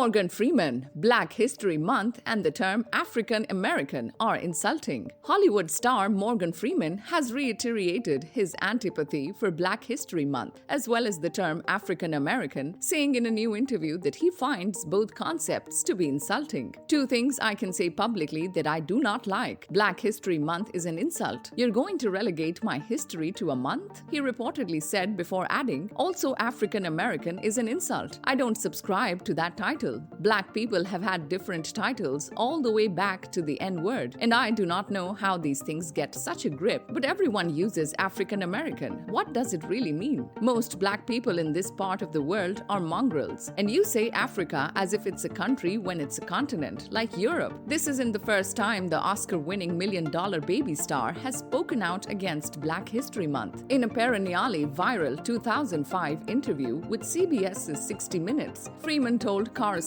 Morgan Freeman, Black History Month and the term African American are insulting. Hollywood star Morgan Freeman has reiterated his antipathy for Black History Month as well as the term African American, saying in a new interview that he finds both concepts to be insulting. Two things I can say publicly that I do not like. Black History Month is an insult. You're going to relegate my history to a month? He reportedly said before adding, also African American is an insult. I don't subscribe to that title. Black people have had different titles all the way back to the N-word, and I do not know how these things get such a grip, but everyone uses African American. What does it really mean? Most black people in this part of the world are mongrels, and you say Africa as if it's a country when it's a continent, like Europe. This isn't the first time the Oscar-winning $1 Million Baby star has spoken out against Black History Month. In a perennially viral 2005 interview with CBS's 60 Minutes, Freeman told correspondent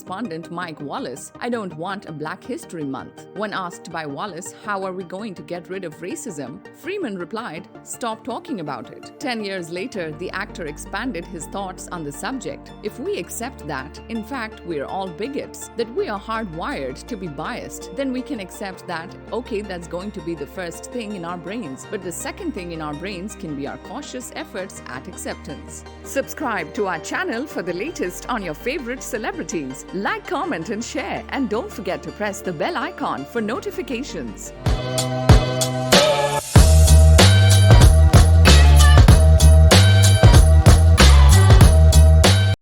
Mike Wallace, "I don't want a Black History Month." When asked by Wallace, how are we going to get rid of racism, Freeman replied, "Stop talking about it." 10 years later, the actor expanded his thoughts on the subject. If we accept that, in fact, we're all bigots, that we are hardwired to be biased, then we can accept that, okay, that's going to be the first thing in our brains, but the second thing in our brains can be our cautious efforts at acceptance. Subscribe to our channel for the latest on your favorite celebrities. Like, comment, and share, and don't forget to press the bell icon for notifications.